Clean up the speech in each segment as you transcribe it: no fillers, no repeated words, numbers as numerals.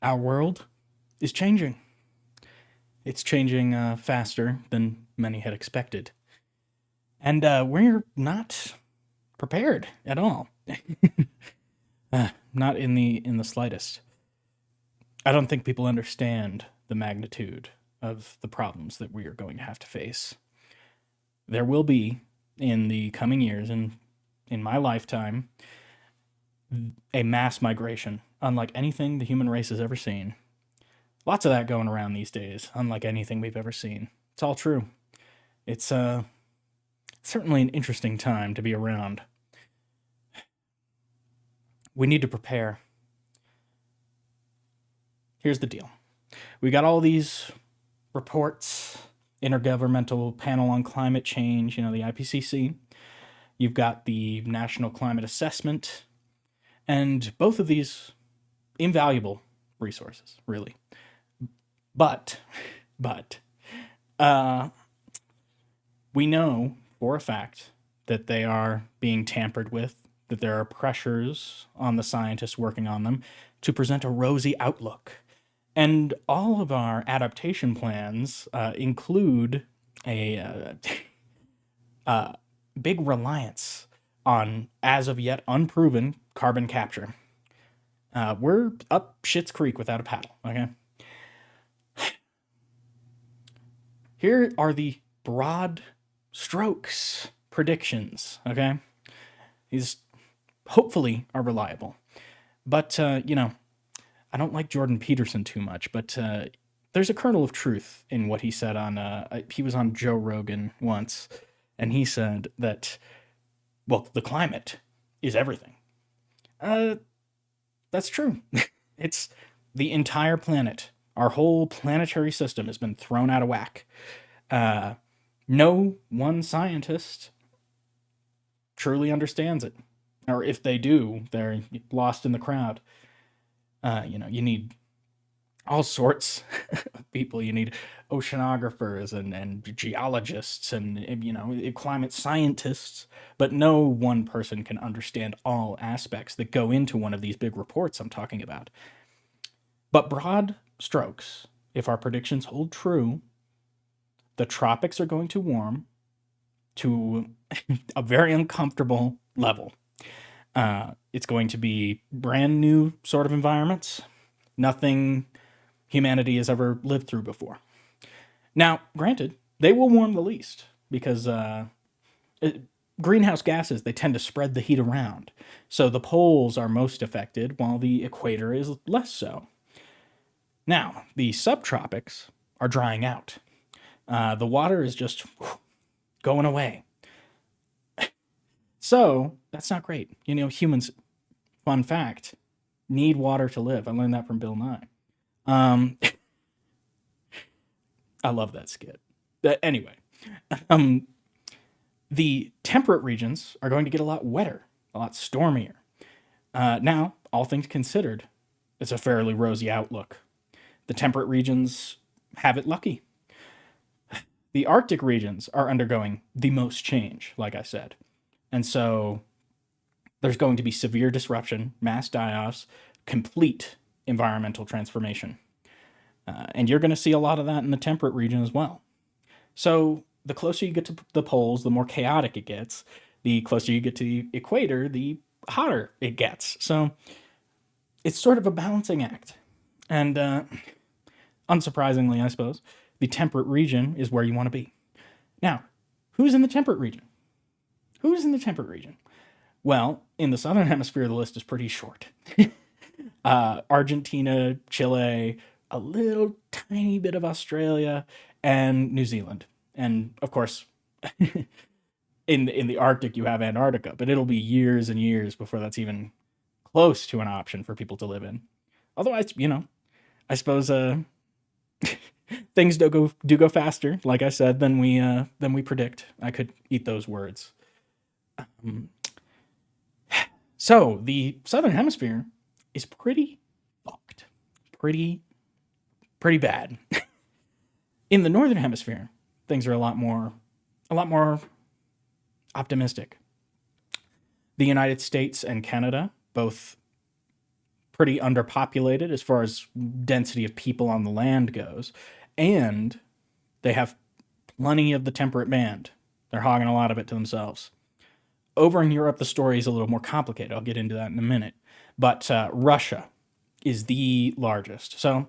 Our world is changing. It's changing faster than many had expected. And we're not prepared at all. Not in the slightest. I don't think people understand the magnitude of the problems that we are going to have to face. There will be, in the coming years and in my lifetime, a mass migration unlike anything the human race has ever seen. Lots of that going around these days, unlike anything we've ever seen. It's all true. It's certainly an interesting time to be around. We need to prepare. Here's the deal. We got all these reports, Intergovernmental Panel on Climate Change, the IPCC. You've got the National Climate Assessment, and both of these invaluable resources, really. But, but, uh, we know for a fact that they are being tampered with, that there are pressures on the scientists working on them to present a rosy outlook. And all of our adaptation plans include a big reliance on, as of yet unproven, carbon capture. We're up Shit's Creek without a paddle, okay? Here are the broad strokes predictions, okay? These hopefully are reliable. But, I don't like Jordan Peterson too much, but there's a kernel of truth in what he said on, he was on Joe Rogan once, and he said that, well, the climate is everything. Uh, that's true. It's the entire planet. Our whole planetary system has been thrown out of whack. Uh, no one scientist truly understands it. Or if they do, they're lost in the crowd. You need all sorts of people. You need oceanographers and geologists and climate scientists, but no one person can understand all aspects that go into one of these big reports I'm talking about. But broad strokes, if our predictions hold true, the tropics are going to warm to a very uncomfortable level. It's going to be brand new sort of environments, nothing humanity has ever lived through before. Now, granted, they will warm the least because greenhouse gases, they tend to spread the heat around. So the poles are most affected while the equator is less so. Now, the subtropics are drying out. The water is just going away. So that's not great. Humans, fun fact, need water to live. I learned that from Bill Nye. Um, I love that skit. Anyway, um, the temperate regions are going to get a lot wetter, a lot stormier. Now, all things considered, it's a fairly rosy outlook. The temperate regions have it lucky. The Arctic regions are undergoing the most change, like I said. And so there's going to be severe disruption, mass die offs, complete environmental transformation. And you're going to see a lot of that in the temperate region as well. So the closer you get to the poles, the more chaotic it gets. The closer you get to the equator, the hotter it gets. So it's sort of a balancing act. And unsurprisingly, I suppose, the temperate region is where you want to be. Now, who's in the temperate region? Who's in the temperate region? Well, in the southern hemisphere, the list is pretty short. Argentina, Chile, a little tiny bit of Australia, and New Zealand. And of course, in the Arctic, you have Antarctica, but it'll be years and years before that's even close to an option for people to live in. Otherwise, I suppose things do go faster, like I said, than we predict. I could eat those words. Um, so the southern hemisphere is pretty fucked, pretty pretty bad. In the northern hemisphere, things are a lot more optimistic. The United States and Canada both pretty underpopulated as far as density of people on the land goes, and they have plenty of the temperate band. They're hogging a lot of it to themselves. Over in Europe, the story is a little more complicated. I'll get into that in a minute. But Russia is the largest. So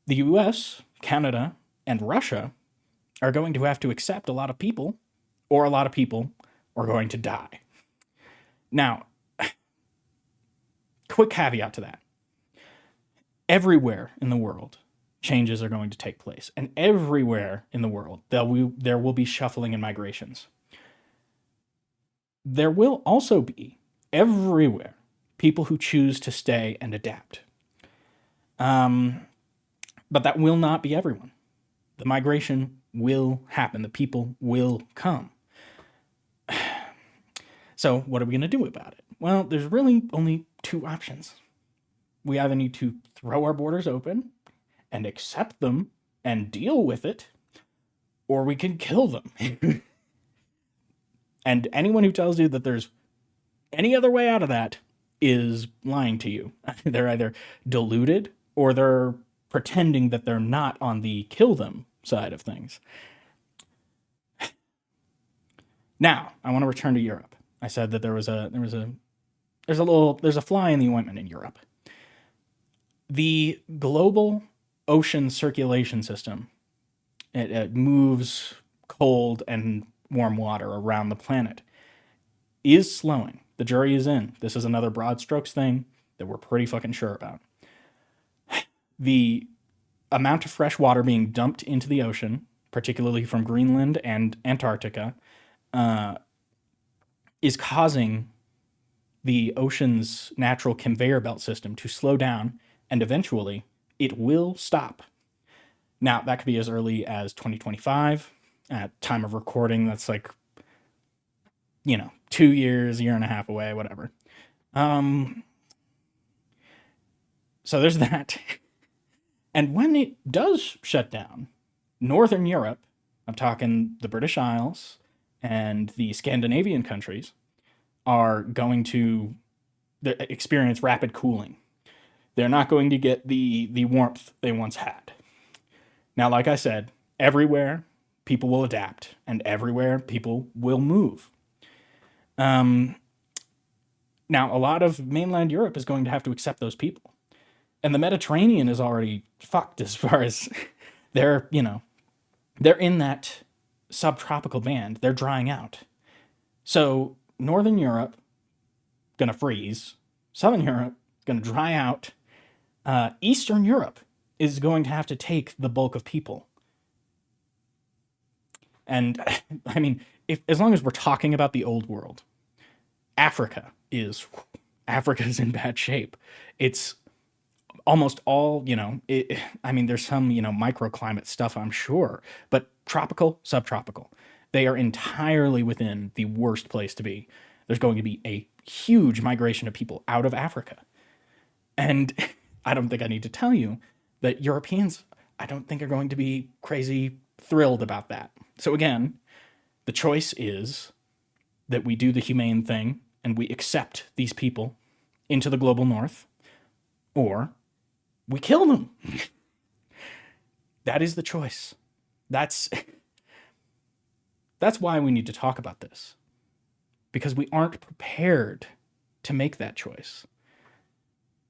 the US, Canada, and Russia are going to have to accept a lot of people, or a lot of people are going to die. Now, quick caveat to that. Everywhere in the world, changes are going to take place. And everywhere in the world, there will be shuffling and migrations. There will also be, everywhere, people who choose to stay and adapt. But that will not be everyone. The migration will happen. The people will come. So what are we going to do about it? Well, there's really only two options. We either need to throw our borders open and accept them and deal with it, or we can kill them. And anyone who tells you that there's any other way out of that is lying to you. They're either deluded or they're pretending that they're not on the kill them side of things. Now, I want to return to Europe. I said that there's a fly in the ointment in Europe. The global ocean circulation system, it moves cold and warm water around the planet, is slowing. The jury is in. This is another broad strokes thing that we're pretty fucking sure about. The amount of fresh water being dumped into the ocean, particularly from Greenland and Antarctica, is causing the ocean's natural conveyor belt system to slow down, and eventually it will stop. Now, that could be as early as 2025. At time of recording, that's like, 2 years, year and a half away, whatever. So there's that. And when it does shut down, Northern Europe, I'm talking the British Isles and the Scandinavian countries, are going to experience rapid cooling. They're not going to get the warmth they once had. Now, like I said, everywhere people will adapt, and everywhere people will move. Now, a lot of mainland Europe is going to have to accept those people. And the Mediterranean is already fucked as far as they're in that subtropical band. They're drying out. So Northern Europe, gonna freeze. Southern Europe, gonna dry out. Eastern Europe is going to have to take the bulk of people. And I mean, as long as we're talking about the old world, Africa's in bad shape. It's almost all, there's some, microclimate stuff, I'm sure, but tropical, subtropical, they are entirely within the worst place to be. There's going to be a huge migration of people out of Africa. And I don't think I need to tell you that Europeans, I don't think, are going to be crazy thrilled about that. So again, the choice is that we do the humane thing and we accept these people into the global north, or we kill them. That is the choice. That's why we need to talk about this, because we aren't prepared to make that choice.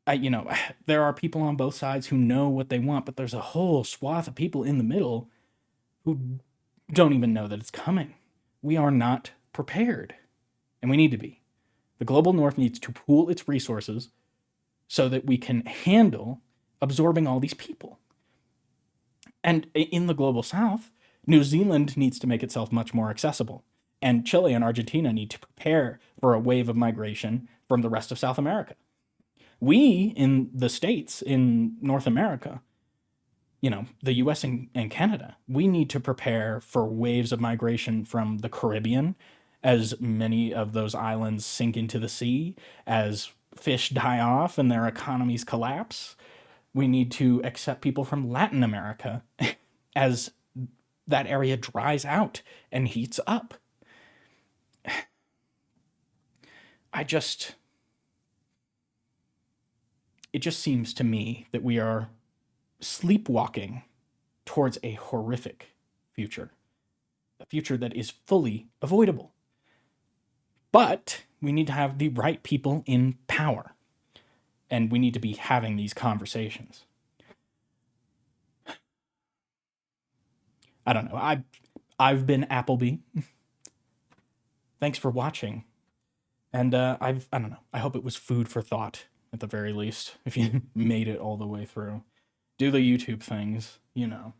There are people on both sides who know what they want, but there's a whole swath of people in the middle who don't even know that it's coming. We are not prepared, and we need to be. The global north needs to pool its resources so that we can handle absorbing all these people. And in the global south, New Zealand needs to make itself much more accessible. And Chile and Argentina need to prepare for a wave of migration from the rest of South America. We, in the States, in North America, the US and Canada, we need to prepare for waves of migration from the Caribbean, as many of those islands sink into the sea, as fish die off and their economies collapse. We need to accept people from Latin America as that area dries out and heats up. just seems to me that we are sleepwalking towards a horrific future, a future that is fully avoidable. But we need to have the right people in power, and we need to be having these conversations. I don't know. I've been Appleby. Thanks for watching. And I don't know. I hope it was food for thought at the very least. If you made it all the way through, do the YouTube things, you know.